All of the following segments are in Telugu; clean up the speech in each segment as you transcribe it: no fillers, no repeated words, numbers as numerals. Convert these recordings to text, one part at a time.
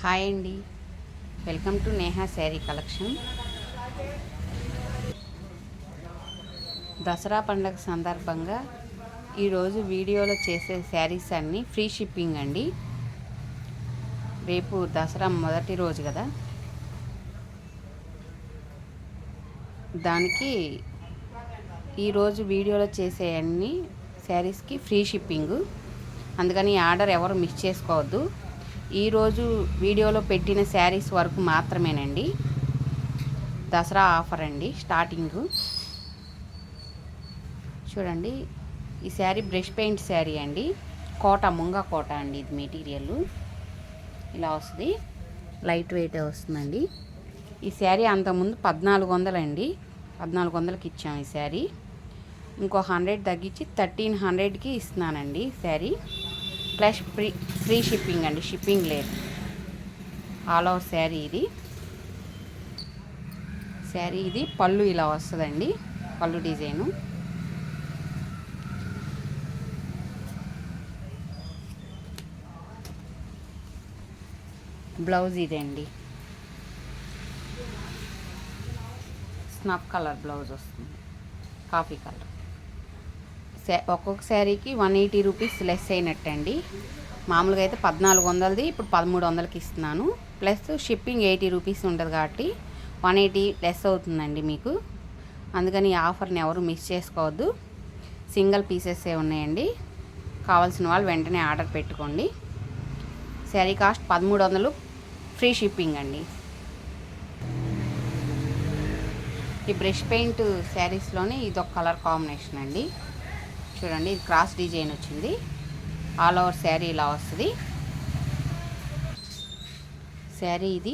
హాయ్ అండి, welcome to Neha sari collection. Dasara పండుగ సందర్భంగా ఈరోజు వీడియోలో చేసే శారీస్ అన్నీ ఫ్రీ షిప్పింగ్ అండి. రేపు దసరా మొదటి రోజు కదా, దానికి ఈరోజు వీడియోలో చేసే అన్ని శారీస్కి ఫ్రీ షిప్పింగ్. అందుకని ఆర్డర్ ఎవరు మిస్ చేసుకోవద్దు. ఈరోజు వీడియోలో పెట్టిన శారీస్ వరకు మాత్రమేనండి. దసరా ఆఫర్ అండి. స్టార్టింగ్ చూడండి, ఈ శారీ బ్రష్ పెయింట్ శారీ అండి. కోట, ముంగా కోట అండి. ఇది మెటీరియల్ ఇలా వస్తుంది, లైట్ వెయిట్ వస్తుందండి. ఈ శారీ అంతకుముందు 1400 అండి. 1400కి ఇచ్చాం ఈ శారీ. ఇంకో 100 తగ్గించి 1300కి ఇస్తున్నానండి శారీ. ప్లస్ ఫ్రీ షిప్పింగ్ అండి, షిప్పింగ్ లేదు. ఆల్ ఓవర్ శారీ ఇది. శారీ ఇది పళ్ళు ఇలా వస్తుందండి, పళ్ళు డిజైను. బ్లౌజ్ ఇదండి, స్నఫ్ కలర్ బ్లౌజ్ వస్తుంది, కాఫీ కలర్. ఒక్కొక్క శారీకి 180 రూపీస్ లెస్ అయినట్టండి. మామూలుగా అయితే 1400ది ఇప్పుడు 1300కి ఇస్తున్నాను. ప్లస్ షిప్పింగ్ 80 రూపీస్ ఉంటుంది కాబట్టి 180 లెస్ అవుతుందండి మీకు. అందుకని ఈ ఆఫర్ని ఎవరు మిస్ చేసుకోవద్దు. సింగిల్ పీసెసే ఉన్నాయండి. కావాల్సిన వాళ్ళు వెంటనే ఆర్డర్ పెట్టుకోండి. శారీ కాస్ట్ 1300, ఫ్రీ షిప్పింగ్ అండి. ఈ బ్రష్ పెయింట్ శారీస్లోనే ఇదొక కలర్ కాంబినేషన్ అండి. చూడండి, ఇది క్రాస్ డిజైన్ వచ్చింది. ఆల్ ఓవర్ శారీ ఇలా వస్తుంది. శారీ ఇది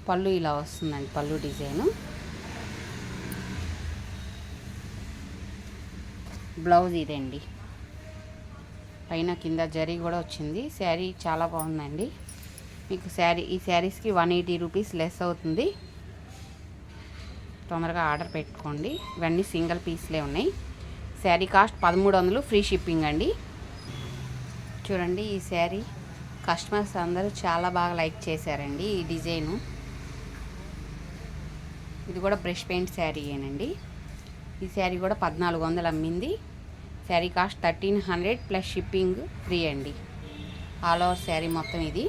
పళ్ళు ఇలా వస్తుందండి, పళ్ళు డిజైను. బ్లౌజ్ ఇదండి, పైన కింద జరీ కూడా వచ్చింది. శారీ చాలా బాగుందండి. మీకు ఈ శారీస్కి 180 రూపీస్ లెస్ అవుతుంది. తొందరగా ఆర్డర్ పెట్టుకోండి. ఇవన్నీ సింగిల్ పీస్లే ఉన్నాయి. శారీ కాస్ట్ 1300, ఫ్రీ షిప్పింగ్ అండి. చూడండి, ఈ శారీ కస్టమర్స్ అందరూ చాలా బాగా లైక్ చేశారండి. ఈ డిజైను ఇది కూడా బ్రష్ పెయింట్ శారీయేనండి. ఈ శారీ కూడా 1400 అమ్మింది. Sari cost 1300 plus shipping free అండి. ఆల్ ఓవర్ శారీ మొత్తం ఇది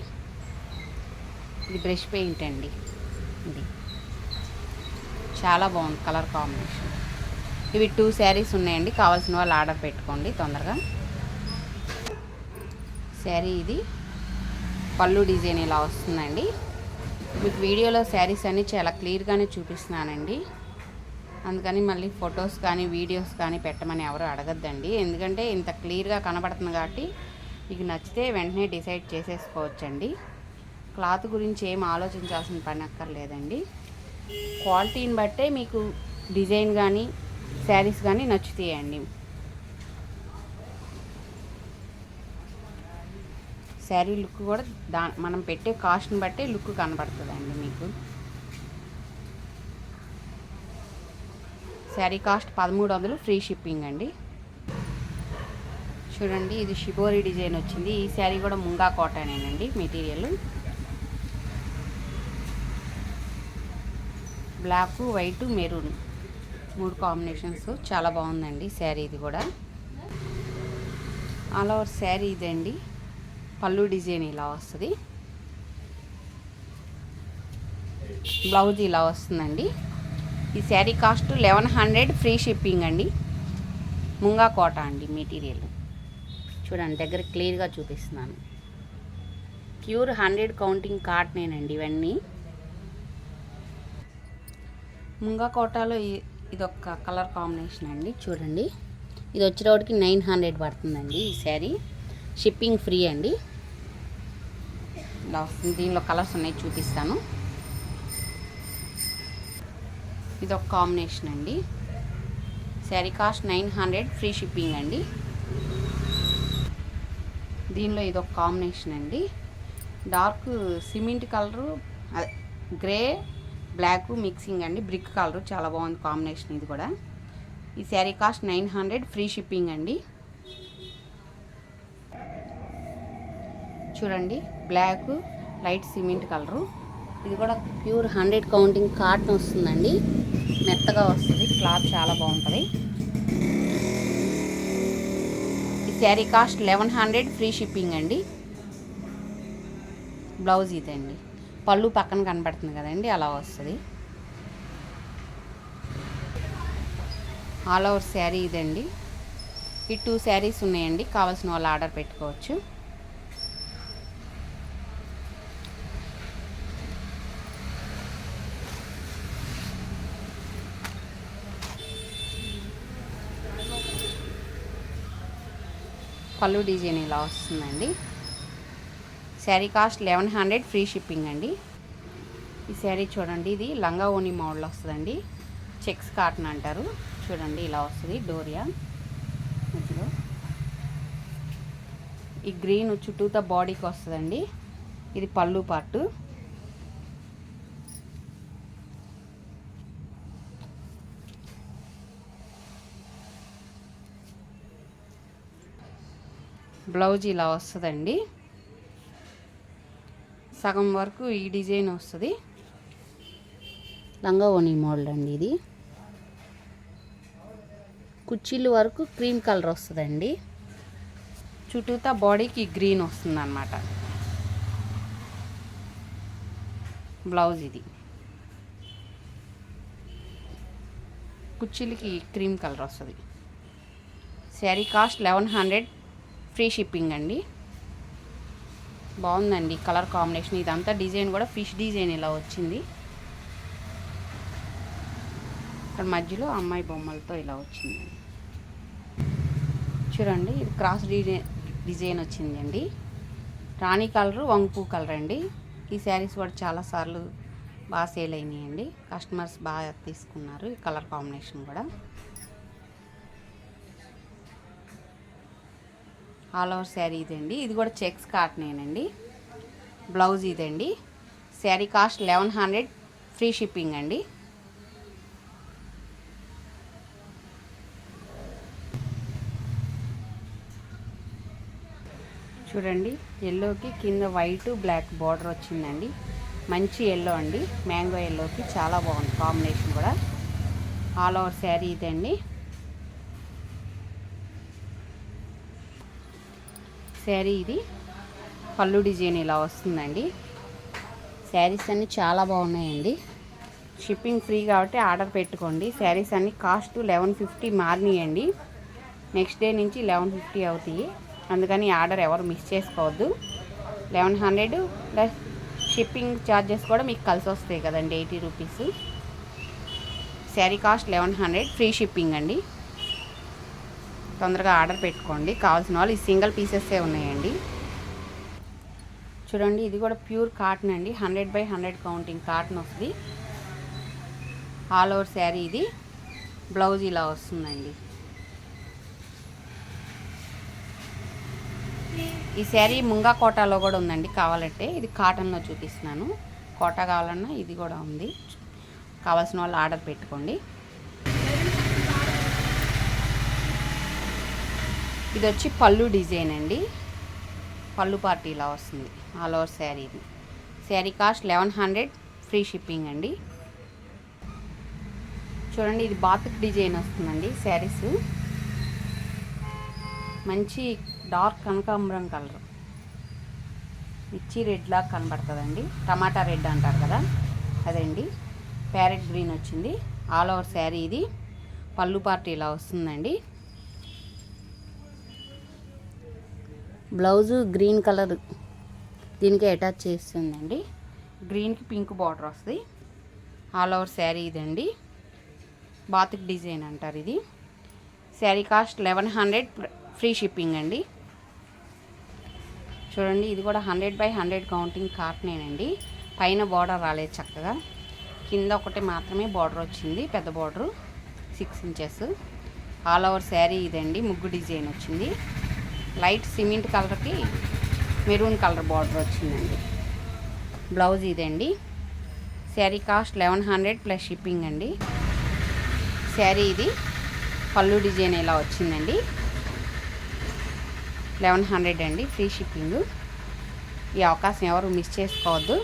బ్రష్ పెయింట్ అండి. ఇది చాలా బాగుంది కలర్ కాంబినేషన్. ఇవి 2 శారీస్ ఉన్నాయండి. కావాల్సిన వాళ్ళు ఆర్డర్ పెట్టుకోండి తొందరగా. శారీ ఇది పళ్ళు డిజైన్ ఇలా వస్తుందండి. మీకు వీడియోలో శారీస్ అన్నీ చాలా క్లియర్గానే చూపిస్తున్నానండి. అందుకని మళ్ళీ ఫొటోస్ కానీ వీడియోస్ కానీ పెట్టమని ఎవరు అడగద్దండి. ఎందుకంటే ఇంత క్లియర్గా కనబడుతుంది కాబట్టి మీకు నచ్చితే వెంటనే డిసైడ్ చేసేసుకోవచ్చండి. క్లాత్ గురించి ఏం ఆలోచించాల్సిన పని అక్కర్లేదండి. క్వాలిటీని బట్టే మీకు డిజైన్ కానీ శారీస్ కానీ నచ్చుతాయండి. శారీ లుక్ కూడా మనం పెట్టే కాస్ట్ని బట్టే లుక్ కనబడుతుందండి మీకు. శారీ కాస్ట్ 1300, ఫ్రీ షిప్పింగ్ అండి. చూడండి, ఇది షిబోరి డిజైన్ వచ్చింది. ఈ శారీ కూడా ముంగా కాటనేనండి material. Black, white, maroon 3 combinations చాలా బాగుందండి శారీ. ఇది కూడా ఆల్ ఓవర్ శారీ ఇదండి. పళ్ళు డిజైన్ ఇలా వస్తుంది. బ్లౌజ్ ఇలా వస్తుందండి. ఈ శారీ కాస్ట్ 1100, ఫ్రీ షిప్పింగ్ అండి. ముంగా కోట అండి మెటీరియల్. చూడండి, దగ్గర క్లియర్గా చూపిస్తున్నాను. ప్యూర్ 100 కౌంటింగ్ కాటనేనండి ఇవన్నీ. ముంగా కోటలో ఇదొక కలర్ కాంబినేషన్ అండి. చూడండి, ఇది వచ్చేటప్పటికి 900 పడుతుందండి ఈ శారీ. షిప్పింగ్ ఫ్రీ అండి. ఇలా వస్తుంది. దీనిలో కలర్స్ ఉన్నాయి, చూపిస్తాను. ఇదొక కాంబినేషన్ అండి. శారీ కాస్ట్ 900, ఫ్రీ షిప్పింగ్ అండి. దీనిలో ఇదొక కాంబినేషన్ అండి. Dark cement colour, grey, black mixing అండి. బ్రిక్ కలర్ చాలా బాగుంది కాంబినేషన్ ఇది కూడా. ఈ శారీ కాస్ట్ 900, ఫ్రీ షిప్పింగ్ అండి. చూడండి, బ్లాక్ లైట్ సిమెంట్ కలరు. ఇది కూడా ప్యూర్ 100 కౌంటింగ్ కాటన్ వస్తుందండి. మెత్తగా వస్తుంది, క్లాత్ చాలా బాగుంటుంది. ఈ శారీ కాస్ట్ 1100, ఫ్రీ షిప్పింగ్ అండి. బ్లౌజ్ ఇదండి, పళ్ళు పక్కన కనబడుతుంది కదండి, అలా వస్తుంది. ఆల్ ఓవర్ శారీ ఇదండి. ఈ 2 శారీస్ ఉన్నాయండి, కావాల్సిన వాళ్ళు ఆర్డర్ పెట్టుకోవచ్చు. పళ్ళు డిజైన్ ఇలా వస్తుందండి. శారీ కాస్ట్ 1100, ఫ్రీ షిప్పింగ్ అండి. ఈ శారీ చూడండి, ఇది లంగా ఓని మోడల్ వస్తుందండి. చెక్స్ కాటన్ అంటారు. చూడండి ఇలా వస్తుంది, డోరియా మధ్యలో. ఈ గ్రీన్ చుట్టూతో బాడీకి వస్తుందండి. ఇది పళ్ళు పార్టు. బ్లౌజ్ ఇలా వస్తుందండి. సగం వరకు ఈ డిజైన్ వస్తుంది. లంగా ఓని మోడల్ అండి ఇది. కుర్చీలు వరకు క్రీమ్ కలర్ వస్తుందండి. చుట్టూతా బాడీకి గ్రీన్ వస్తుంది అన్నమాట. బ్లౌజ్ ఇది. కుర్చీలకి క్రీమ్ కలర్ వస్తుంది. శారీ కాస్ట్ 1100, ఫ్రీ షిప్పింగ్ అండి. బాగుందండి కలర్ కాంబినేషన్. ఇదంతా డిజైన్ కూడా ఫిష్ డిజైన్ ఇలా వచ్చింది. ఇక్కడ మధ్యలో అమ్మాయి బొమ్మలతో ఇలా వచ్చింది. చూడండి, ఇది క్రాస్ డిజైన్ వచ్చిందండి. రాణి కలరు, వంపు కలర్ అండి. ఈ శారీస్ కూడా చాలాసార్లు బాగా సేల్ అయినాయండి. కస్టమర్స్ బాగా తీసుకున్నారు ఈ కలర్ కాంబినేషన్ కూడా. ఆల్ ఓవర్ శారీ ఇదండి. ఇది కూడా చెక్స్ కాటనేనండి. బ్లౌజ్ ఇదండి. శారీ కాస్ట్ 1100, ఫ్రీ షిప్పింగ్ అండి. చూడండి, ఎల్లోకి కింద వైట్ బ్లాక్ బార్డర్ వచ్చిందండి. మంచి ఎల్లో అండి, మ్యాంగో ఎల్లోకి చాలా బాగుంది కాంబినేషన్ కూడా. ఆల్ ఓవర్ శారీ ఇదండి. శారీ ఇది పళ్ళు డిజైన్ ఇలా వస్తుందండి. శారీస్ అన్నీ చాలా బాగున్నాయండి. షిప్పింగ్ ఫ్రీ కాబట్టి ఆర్డర్ పెట్టుకోండి. శారీస్ అన్నీ కాస్ట్ 1150 మారినాయండి. నెక్స్ట్ డే నుంచి 1150 అవుతాయి. అందుకని ఆర్డర్ ఎవరు మిస్ చేసుకోవద్దు. 1100 ప్లస్ షిప్పింగ్ ఛార్జెస్ కూడా మీకు కలిసి వస్తాయి కదండి, 80 rupees. Sari cost 1100, free shipping అండి. తొందరగా ఆర్డర్ పెట్టుకోండి కావాల్సిన వాళ్ళు. ఈ సింగిల్ పీసెస్సే ఉన్నాయండి. చూడండి, ఇది కూడా ప్యూర్ కాటన్ అండి. 100/100 కౌంటింగ్ కాటన్ వస్తుంది. ఆల్ ఓవర్ శారీ ఇది. బ్లౌజ్ ఇలా వస్తుందండి. ఈ శారీ ముంగా కోటాలో కూడా ఉందండి. కావాలంటే ఇది కాటన్లో చూపిస్తున్నాను. కోటా కావాలన్నా ఇది కూడా ఉంది. కావాల్సిన వాళ్ళు ఆర్డర్ పెట్టుకోండి. ఇది వచ్చి పళ్ళు డిజైన్ అండి. పళ్ళు పార్టీ ఇలా వస్తుంది. ఆల్ ఓవర్ శారీ ఇది. శారీ కాస్ట్ 1100, ఫ్రీ షిప్పింగ్ అండి. చూడండి, ఇది బాతిక్ డిజైన్ వస్తుందండి. శారీస్ మంచి డార్క్ కనకాంబరం కలర్, మిర్చి రెడ్ లాగా కనబడుతుందండి. టమాటా రెడ్ అంటారు కదా, అదండి. ప్యారెట్ గ్రీన్ వచ్చింది. ఆల్ ఓవర్ శారీ ఇది. పళ్ళు పార్టీ ఇలా వస్తుందండి. బ్లౌజు గ్రీన్ కలర్ దీనికి అటాచ్ చేస్తుందండి. గ్రీన్కి పింక్ బార్డర్ వస్తుంది. ఆల్ ఓవర్ శారీ ఇదండి. బాతిక్ డిజైన్ అంటారు ఇది. శారీ కాస్ట్ 1100, ఫ్రీ షిప్పింగ్ అండి. చూడండి, ఇది కూడా 100/100 కౌంటింగ్ కాటనేనండి. పైన బార్డర్ రాలేదు చక్కగా, కింద ఒకటి మాత్రమే బార్డర్ వచ్చింది, పెద్ద border 6 inches. All over sari ఇదండి. ముగ్గు డిజైన్ వచ్చింది. లైట్ సిమెంట్ కలర్కి మెరూన్ కలర్ బార్డర్ వచ్చిందండి. బ్లౌజ్ ఇదండి. శారీ కాస్ట్ 1100 ప్లస్ షిప్పింగ్ అండి. శారీ ఇది. పళ్ళు డిజైన్ ఇలా వచ్చిందండి. 1100 అండి, ఫ్రీ షిప్పింగ్. ఈ అవకాశం ఎవరు మిస్ చేసుకోవద్దు.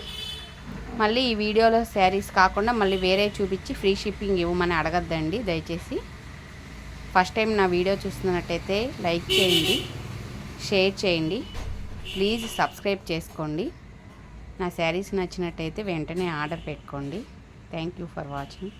మళ్ళీ ఈ వీడియోలో శారీస్ కాకుండా మళ్ళీ వేరే చూపించి ఫ్రీ షిప్పింగ్ ఇవ్వమని అడగద్దండి దయచేసి. ఫస్ట్ టైం నా వీడియో చూస్తున్నట్టయితే లైక్ చేయండి, షేర్ చేయండి, ప్లీజ్ సబ్స్క్రైబ్ చేసుకోండి. నా శారీస్ నచ్చినట్టయితే వెంటనే ఆర్డర్ పెట్టుకోండి. Thank you for watching.